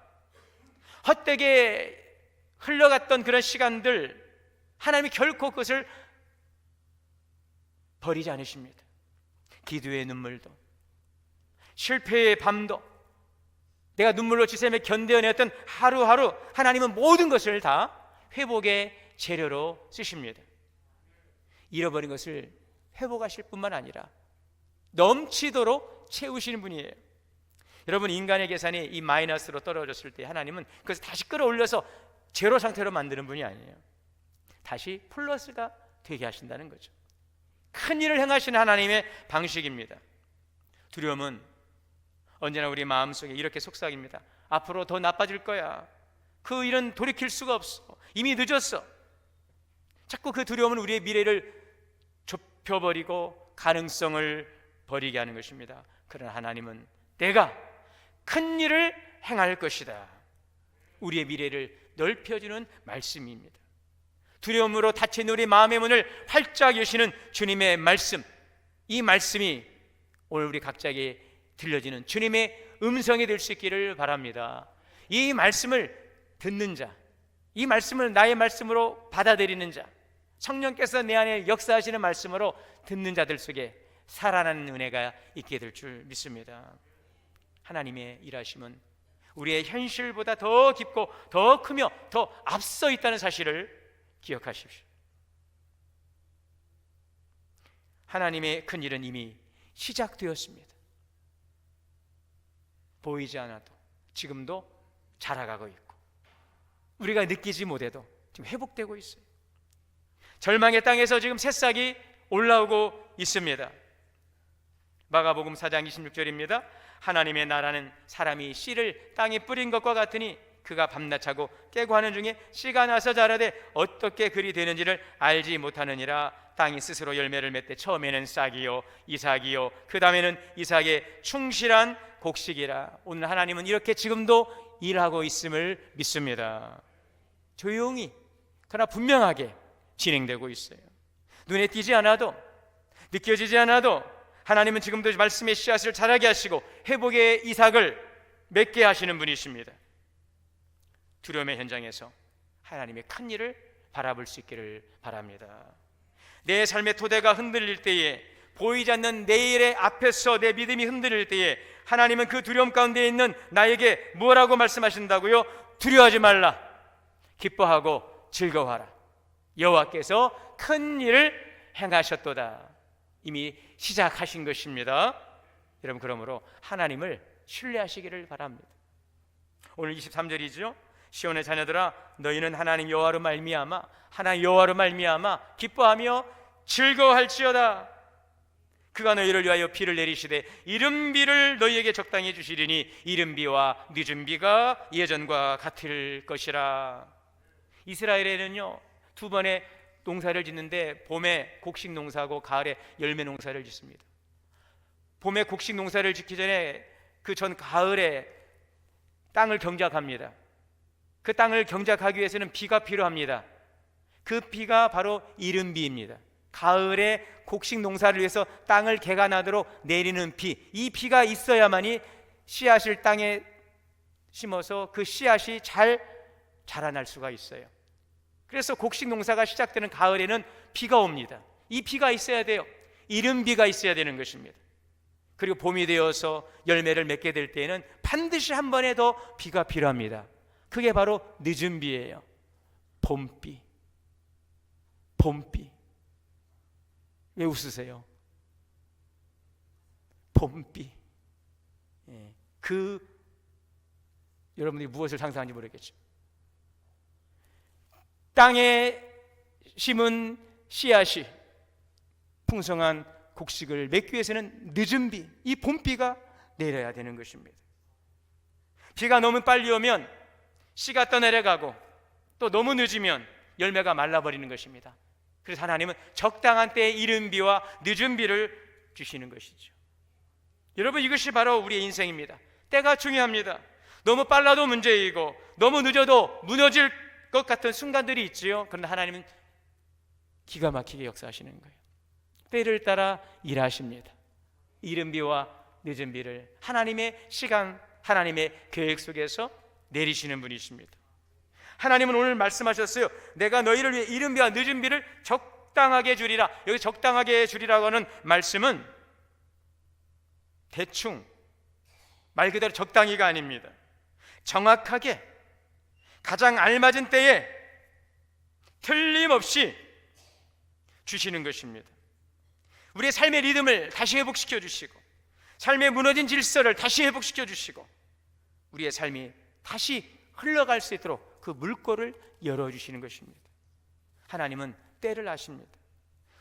헛되게 흘러갔던 그런 시간들, 하나님이 결코 그것을 버리지 않으십니다. 기도의 눈물도, 실패의 밤도, 내가 눈물로 지새며 견뎌냈던 하루하루, 하나님은 모든 것을 다 회복의 재료로 쓰십니다. 잃어버린 것을 회복하실 뿐만 아니라 넘치도록 채우시는 분이에요. 여러분, 인간의 계산이 이 마이너스로 떨어졌을 때 하나님은 그것을 다시 끌어올려서 제로 상태로 만드는 분이 아니에요. 다시 플러스가 되게 하신다는 거죠. 큰 일을 행하시는 하나님의 방식입니다. 두려움은 언제나 우리 마음속에 이렇게 속삭입니다. 앞으로 더 나빠질 거야. 그 일은 돌이킬 수가 없어. 이미 늦었어. 자꾸 그 두려움은 우리의 미래를 좁혀버리고 가능성을 버리게 하는 것입니다. 그러나 하나님은 내가 큰 일을 행할 것이다, 우리의 미래를 넓혀주는 말씀입니다. 두려움으로 닫힌 우리 마음의 문을 활짝 여시는 주님의 말씀, 이 말씀이 오늘 우리 각자에게 들려지는 주님의 음성이 될 수 있기를 바랍니다. 이 말씀을 듣는 자, 이 말씀을 나의 말씀으로 받아들이는 자, 성령께서 내 안에 역사하시는 말씀으로 듣는 자들 속에 살아나는 은혜가 있게 될 줄 믿습니다. 하나님의 일하심은 우리의 현실보다 더 깊고 더 크며 더 앞서 있다는 사실을 기억하십시오. 하나님의 큰 일은 이미 시작되었습니다. 보이지 않아도 지금도 자라가고 있고, 우리가 느끼지 못해도 지금 회복되고 있어요. 절망의 땅에서 지금 새싹이 올라오고 있습니다. 마가복음 4장 26절입니다. 하나님의 나라는 사람이 씨를 땅에 뿌린 것과 같으니 그가 밤낮 자고 깨고 하는 중에 씨가 나서 자라되 어떻게 그리 되는지를 알지 못하느니라. 땅이 스스로 열매를 맺되 처음에는 싹이요 이삭이요 그 다음에는 이삭의 충실한 곡식이라. 오늘 하나님은 이렇게 지금도 일하고 있음을 믿습니다. 조용히 그러나 분명하게 진행되고 있어요. 눈에 띄지 않아도, 느껴지지 않아도 하나님은 지금도 말씀의 씨앗을 자라게 하시고 회복의 이삭을 맺게 하시는 분이십니다. 두려움의 현장에서 하나님의 큰 일을 바라볼 수 있기를 바랍니다. 내 삶의 토대가 흔들릴 때에, 보이지 않는 내일의 앞에서 내 믿음이 흔들릴 때에 하나님은 그 두려움 가운데 있는 나에게 뭐라고 말씀하신다고요? 두려워하지 말라, 기뻐하고 즐거워하라. 여호와께서 큰 일을 행하셨도다. 이미 시작하신 것입니다. 여러분, 그러므로 하나님을 신뢰하시기를 바랍니다. 오늘 23절이죠. 시온의 자녀들아, 너희는 하나님 여호와로 말미암아, 하나님 여호와로 말미암아 기뻐하며 즐거워할지어다. 그가 너희를 위하여 비를 내리시되 이른 비를 너희에게 적당히 주시리니 이른 비와 늦은 비가 예전과 같을 것이라. 이스라엘에는요, 두 번의 농사를 짓는데 봄에 곡식 농사하고 가을에 열매 농사를 짓습니다. 봄에 곡식 농사를 짓기 전에 그 전 가을에 땅을 경작합니다. 그 땅을 경작하기 위해서는 비가 필요합니다. 그 비가 바로 이른 비입니다. 가을에 곡식 농사를 위해서 땅을 개간하도록 내리는 비, 이 비가 있어야만이 씨앗을 땅에 심어서 그 씨앗이 잘 자라날 수가 있어요. 그래서 곡식 농사가 시작되는 가을에는 비가 옵니다. 이 비가 있어야 돼요. 이른 비가 있어야 되는 것입니다. 그리고 봄이 되어서 열매를 맺게 될 때에는 반드시 한 번에 더 비가 필요합니다. 그게 바로 늦은 비예요. 봄비. 봄비. 왜 웃으세요? 봄비. 여러분들이 무엇을 상상하는지 모르겠죠. 땅에 심은 씨앗이 풍성한 곡식을 맺기 위해서는 늦은 비, 이 봄비가 내려야 되는 것입니다. 비가 너무 빨리 오면 씨가 떠내려가고, 또 너무 늦으면 열매가 말라버리는 것입니다. 그래서 하나님은 적당한 때에 이른 비와 늦은 비를 주시는 것이죠. 여러분, 이것이 바로 우리의 인생입니다. 때가 중요합니다. 너무 빨라도 문제이고 너무 늦어도 무너질 것 같은 순간들이 있지요. 그런데 하나님은 기가 막히게 역사하시는 거예요. 때를 따라 일하십니다. 이른 비와 늦은 비를 하나님의 시간, 하나님의 계획 속에서 내리시는 분이십니다. 하나님은 오늘 말씀하셨어요. 내가 너희를 위해 이른 비와 늦은 비를 적당하게 주리라. 여기 적당하게 주리라고 하는 말씀은 대충, 말 그대로 적당히가 아닙니다. 정확하게 가장 알맞은 때에 틀림없이 주시는 것입니다. 우리의 삶의 리듬을 다시 회복시켜 주시고, 삶의 무너진 질서를 다시 회복시켜 주시고, 우리의 삶이 다시 흘러갈 수 있도록 그 물꼬를 열어주시는 것입니다. 하나님은 때를 아십니다.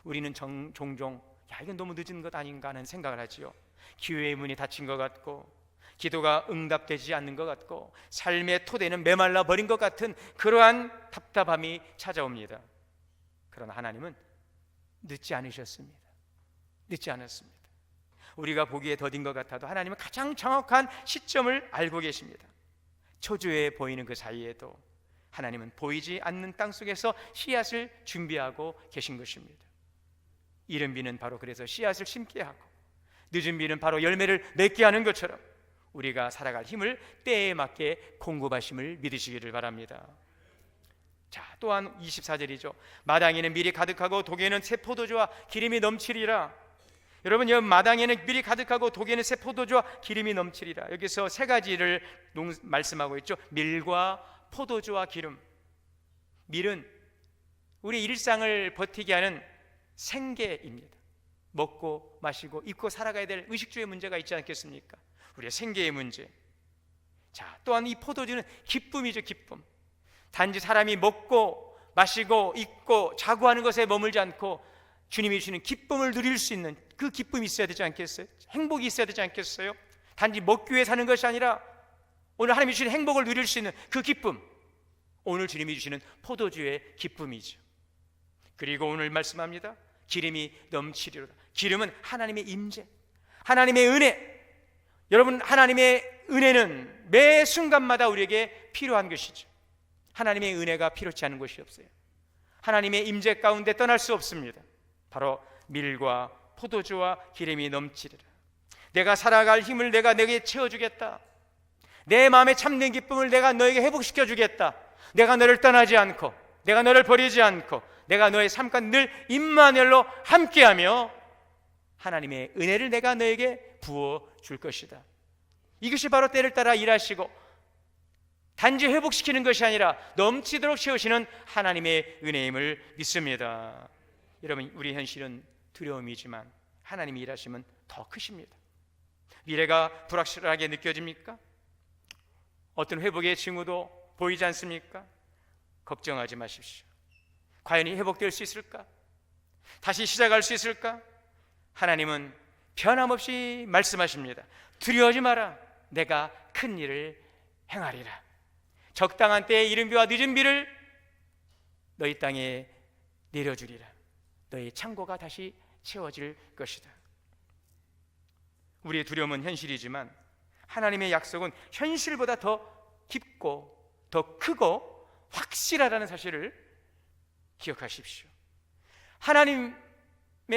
우리는 종종 이건 너무 늦은 것 아닌가 하는 생각을 하지요. 기회의 문이 닫힌 것 같고, 기도가 응답되지 않는 것 같고, 삶의 토대는 메말라 버린 것 같은 그러한 답답함이 찾아옵니다. 그러나 하나님은 늦지 않으셨습니다. 늦지 않았습니다. 우리가 보기에 더딘 것 같아도 하나님은 가장 정확한 시점을 알고 계십니다. 초조해 보이는 그 사이에도 하나님은 보이지 않는 땅속에서 씨앗을 준비하고 계신 것입니다. 이른 비는 바로 그래서 씨앗을 심게 하고, 늦은 비는 바로 열매를 맺게 하는 것처럼 우리가 살아갈 힘을 때에 맞게 공급하심을 믿으시기를 바랍니다. 자, 또한 24절이죠. 마당에는 밀이 가득하고 독에는 새 포도주와 기름이 넘치리라. 여러분, 이 마당에는 밀이 가득하고 독에는 새 포도주와 기름이 넘치리라. 여기서 세 가지를 말씀하고 있죠. 밀과 포도주와 기름. 밀은 우리 일상을 버티게 하는 생계입니다. 먹고 마시고 입고 살아가야 될 의식주의 문제가 있지 않겠습니까? 우리의 생계의 문제. 자, 또한 이 포도주는 기쁨이죠. 기쁨. 단지 사람이 먹고 마시고 입고 자고 하는 것에 머물지 않고 주님이 주시는 기쁨을 누릴 수 있는 그 기쁨이 있어야 되지 않겠어요? 행복이 있어야 되지 않겠어요? 단지 먹기 위해 사는 것이 아니라 오늘 하나님이 주시는 행복을 누릴 수 있는 그 기쁨, 오늘 주님이 주시는 포도주의 기쁨이죠. 그리고 오늘 말씀합니다. 기름이 넘치리로다. 기름은 하나님의 임재, 하나님의 은혜. 여러분, 하나님의 은혜는 매 순간마다 우리에게 필요한 것이죠. 하나님의 은혜가 필요치 않은 것이 없어요. 하나님의 임재 가운데 떠날 수 없습니다. 바로 밀과 포도주와 기름이 넘치리라. 내가 살아갈 힘을 내가 너에게 채워주겠다. 내 마음에 참된 기쁨을 내가 너에게 회복시켜 주겠다. 내가 너를 떠나지 않고, 내가 너를 버리지 않고, 내가 너의 삶과 늘 임마누엘로 함께하며 하나님의 은혜를 내가 너에게 부어 줄 것이다. 이것이 바로 때를 따라 일하시고 단지 회복시키는 것이 아니라 넘치도록 채우시는 하나님의 은혜임을 믿습니다. 여러분, 우리 현실은 두려움이지만 하나님이 일하시면 더 크십니다. 미래가 불확실하게 느껴집니까? 어떤 회복의 징후도 보이지 않습니까? 걱정하지 마십시오. 과연 회복될 수 있을까? 다시 시작할 수 있을까? 하나님은 변함없이 말씀하십니다. 두려워하지 마라. 내가 큰 일을 행하리라. 적당한 때에 이른 비와 늦은 비를 너희 땅에 내려주리라. 너희 창고가 다시 채워질 것이다. 우리의 두려움은 현실이지만 하나님의 약속은 현실보다 더 깊고 더 크고 확실하다는 사실을 기억하십시오. 하나님의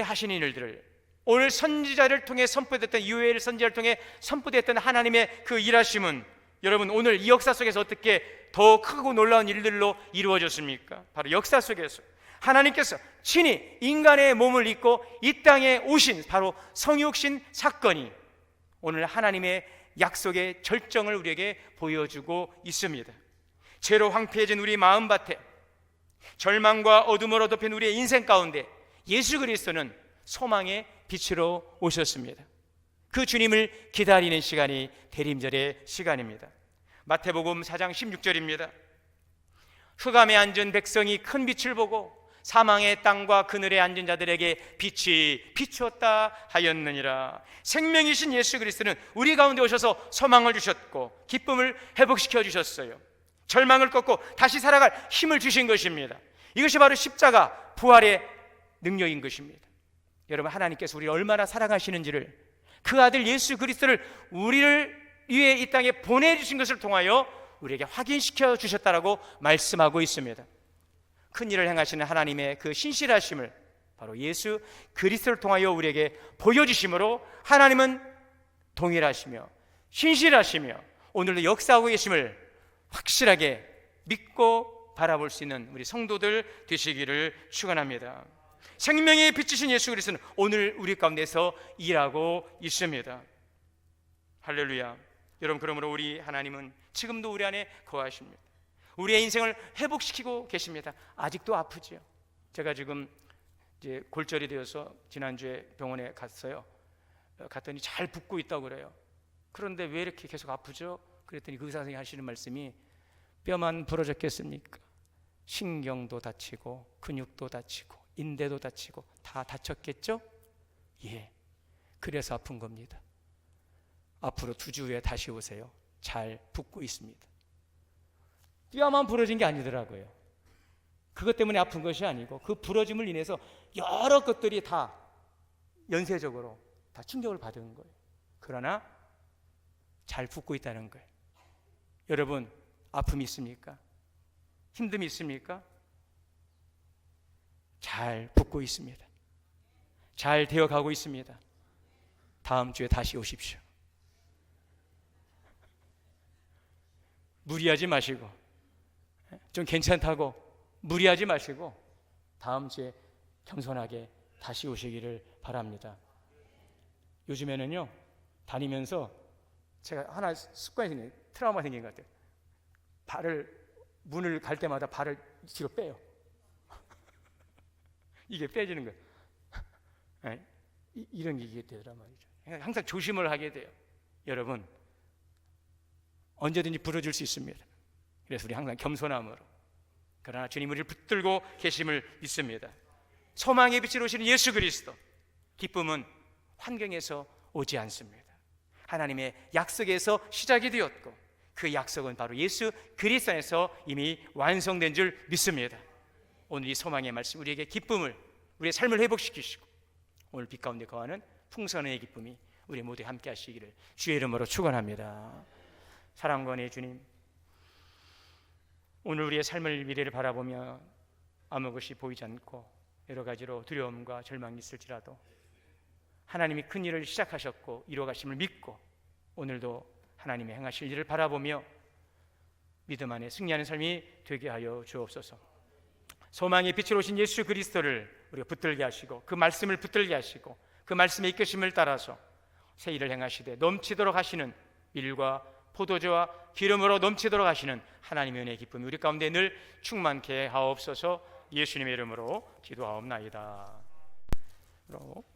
하신 일들을 오늘 선지자를 통해 선포됐던, 유엘 선지자를 통해 선포됐던 하나님의 그 일하심은 여러분 오늘 이 역사 속에서 어떻게 더 크고 놀라운 일들로 이루어졌습니까? 바로 역사 속에서 하나님께서 친히 인간의 몸을 입고 이 땅에 오신 바로 성육신 사건이 오늘 하나님의 약속의 절정을 우리에게 보여주고 있습니다. 죄로 황폐해진 우리 마음밭에, 절망과 어둠으로 덮인 우리의 인생 가운데 예수 그리스도는 소망의 빛으로 오셨습니다. 그 주님을 기다리는 시간이 대림절의 시간입니다. 마태복음 4장 16절입니다. 흑암에 앉은 백성이 큰 빛을 보고 사망의 땅과 그늘에 앉은 자들에게 빛이 비추었다 하였느니라. 생명이신 예수 그리스도는 우리 가운데 오셔서 소망을 주셨고 기쁨을 회복시켜 주셨어요. 절망을 꺾고 다시 살아갈 힘을 주신 것입니다. 이것이 바로 십자가 부활의 능력인 것입니다. 여러분, 하나님께서 우리를 얼마나 사랑하시는지를, 그 아들 예수 그리스도를 우리를 위해 이 땅에 보내주신 것을 통하여 우리에게 확인시켜 주셨다라고 말씀하고 있습니다. 큰 일을 행하시는 하나님의 그 신실하심을 바로 예수 그리스도를 통하여 우리에게 보여주심으로 하나님은 동일하시며 신실하시며 오늘도 역사하고 계심을 확실하게 믿고 바라볼 수 있는 우리 성도들 되시기를 축원합니다. 생명의 빛이신 예수 그리스도는 오늘 우리 가운데서 일하고 있습니다. 할렐루야. 여러분, 그러므로 우리 하나님은 지금도 우리 안에 거하십니다. 우리의 인생을 회복시키고 계십니다. 아직도 아프지요. 제가 지금 이제 골절이 되어서 지난주에 병원에 갔어요. 갔더니 잘 붓고 있다고 그래요. 그런데 왜 이렇게 계속 아프죠? 그랬더니 그 의사 선생님이 하시는 말씀이 뼈만 부러졌겠습니까? 신경도 다치고 근육도 다치고 인대도 다치고 다 다쳤겠죠? 예, 그래서 아픈 겁니다. 앞으로 2주 후에 다시 오세요. 잘 붓고 있습니다. 뼈만 부러진 게 아니더라고요. 그것 때문에 아픈 것이 아니고 그 부러짐을 인해서 여러 것들이 다 연쇄적으로 다 충격을 받은 거예요. 그러나 잘 붓고 있다는 거예요. 여러분, 아픔이 있습니까? 힘듦이 있습니까? 잘 붓고 있습니다. 잘 되어가고 있습니다. 다음 주에 다시 오십시오. 무리하지 마시고, 좀 괜찮다고 무리하지 마시고 다음 주에 겸손하게 다시 오시기를 바랍니다. 요즘에는요, 다니면서 제가 하나 습관이 생긴, 트라우마 생긴 것 같아요. 문을 갈 때마다 발을 뒤로 빼요. 이게 빼지는 거예요. 이런 게 이게 되더란 말이죠. 항상 조심을 하게 돼요. 여러분, 언제든지 부러질 수 있습니다. 그래서 우리 항상 겸손함으로, 그러나 주님 우리를 붙들고 계심을 믿습니다. 소망의 빛으로 오시는 예수 그리스도, 기쁨은 환경에서 오지 않습니다. 하나님의 약속에서 시작이 되었고 그 약속은 바로 예수 그리스도 안에서 이미 완성된 줄 믿습니다. 오늘 이 소망의 말씀, 우리에게 기쁨을, 우리의 삶을 회복시키시고 오늘 빛 가운데 거하는 풍성의 기쁨이 우리 모두 함께 하시기를 주의 이름으로 축원합니다. 사랑과 은혜의 주님, 오늘 우리의 삶을 미래를 바라보며 아무 것이 보이지 않고 여러 가지로 두려움과 절망이 있을지라도 하나님이 큰 일을 시작하셨고 이루어가심을 믿고 오늘도 하나님의 행하실 일을 바라보며 믿음 안에 승리하는 삶이 되게 하여 주옵소서. 소망의 빛으로 오신 예수 그리스도를 우리가 붙들게 하시고 그 말씀을 붙들게 하시고 그 말씀의 이끄심을 따라서 새 일을 행하시되 넘치도록 하시는 밀과 포도주와 기름으로 넘치도록 하시는 하나님의 은혜의 기쁨이 우리 가운데 늘 충만케 하옵소서. 예수님의 이름으로 기도하옵나이다.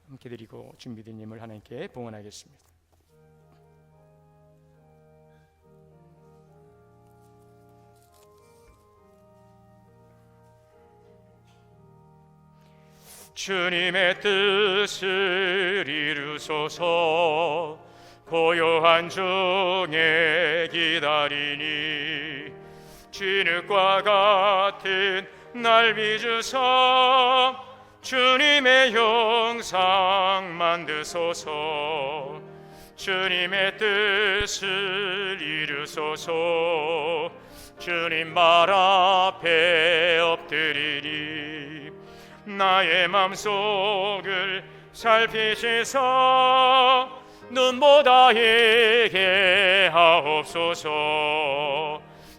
함께 드리고 준비된 예물 하나님께 봉헌하겠습니다. 주님의 뜻을 이루소서. 고요한 중에 기다리니 진흙과 같은 날 빚으사 주님의 형상 만드소서. 주님의 뜻을 이루소서. 주님 말 앞에 엎드리니 나의 맘속을 살피시사 눈보다 예게 하옵소서.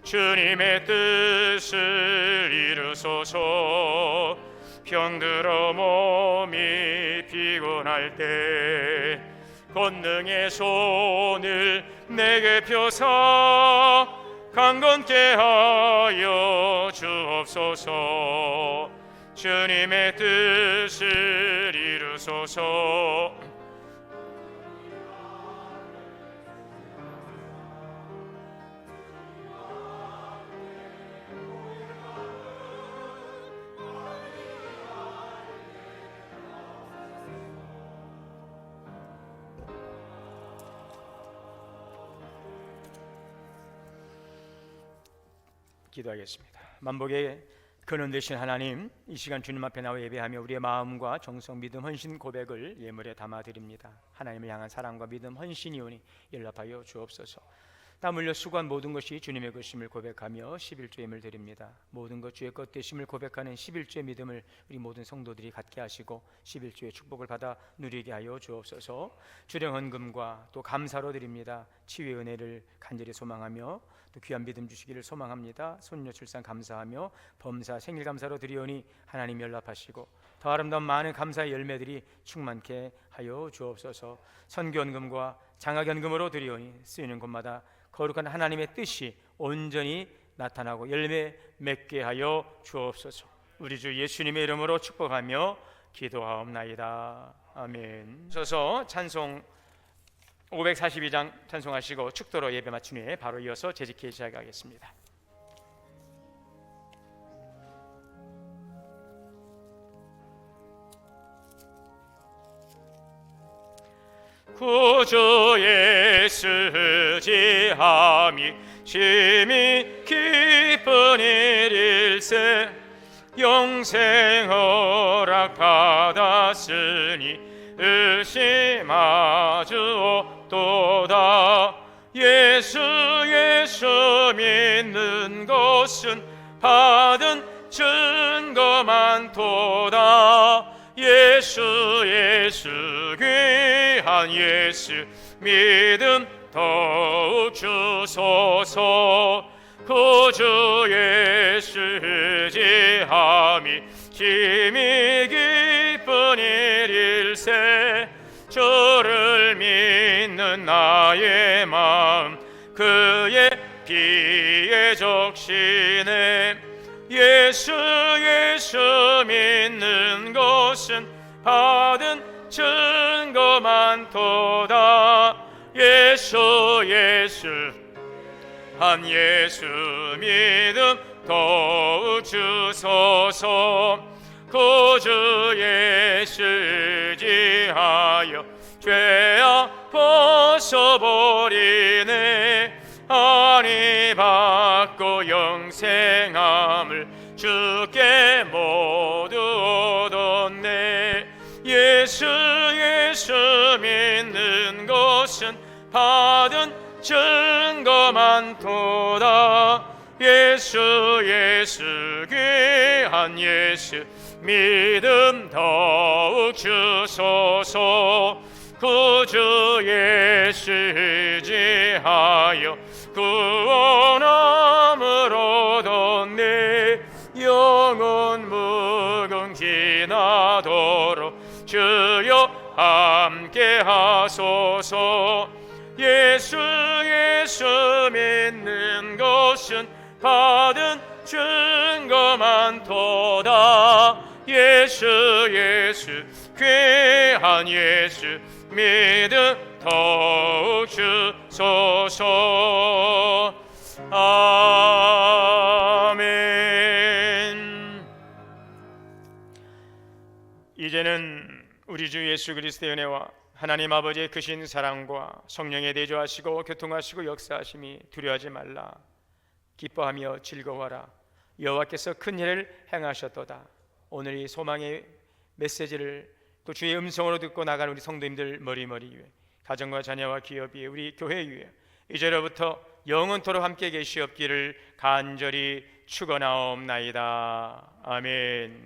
주님의 뜻을 이루소서. 병들어 몸이 피곤할 때 권능의 손을 내게 펴사 강건케 하여 주옵소서. 주님의 뜻을 이루소서. 기도하겠습니다. 만복의 근원 되신 하나님, 이 시간 주님 앞에 나와 예배하며 우리의 마음과 정성, 믿음, 헌신, 고백을 예물에 담아드립니다. 하나님을 향한 사랑과 믿음, 헌신이 오니 연락하여 주옵소서. 땀 흘려 수고한 모든 것이 주님의 것임을 고백하며 11조의 힘을 드립니다. 모든 것 주의 것 되심을 고백하는 11조의 믿음을 우리 모든 성도들이 갖게 하시고 11조의 축복을 받아 누리게 하여 주옵소서. 주령 헌금과 또 감사로 드립니다. 치유의 은혜를 간절히 소망하며 또 귀한 믿음 주시기를 소망합니다. 손녀 출산 감사하며 범사 생일 감사로 드리오니 하나님 연락하시고 더 아름다운 많은 감사의 열매들이 충만케 하여 주옵소서. 선교헌금과 장학연금으로 드리오니 쓰이는 곳마다 거룩한 하나님의 뜻이 온전히 나타나고 열매 맺게 하여 주옵소서. 우리 주 예수님의 이름으로 축복하며 기도하옵나이다. 아멘. 서서 찬송 542장 찬송하시고 축도로 예배 마친 후에 바로 이어서 재직기 시작하겠습니다. 구주의 쓰지함이 심히 기쁜 일일세 영생 허락 받았으니 의심하주옵도다. 예수 믿는 것은 받은 증거만 도다. 예수 귀한 예수 믿음 더욱 주소서. 구주 예수 지함이 심히 기쁜 일일세 주를 믿는 나의 마음 그의 피에 적시네. 예수 믿는 것은 받은 증거만 도다. 예수 한 예수 믿음 더욱 주소서. 구주 예수 지하여 죄악 벗어버리네. 아니 받고 영생함을 주께 모두 얻었네. 예수 믿는 것은 받은 증거만 도다. 예수 귀한 예수 믿음 더욱 주소서. 구주 예수 지하여 구원함을 얻었네. 영원 무궁 지나도록 주여 함께 하소서. 예수 믿는 것은 받은 증거만 도다. 예수 귀한 예수 믿음 더욱 주소서. 아멘. 이제는 우리 주 예수 그리스도의 은혜와 하나님 아버지의 크신 사랑과 성령의 내조하시고 교통하시고 역사하심이 두려워하지 말라. 기뻐하며 즐거워하라. 여호와께서 큰 일을 행하셨도다. 오늘 이 소망의 메시지를 또 주의 음성으로 듣고 나가는 우리 성도님들 머리머리 위에 가정과 자녀와 기업 위에 우리 교회 위에 이제로부터 영원토록 함께 계시옵기를 간절히 축원하옵나이다. 아멘.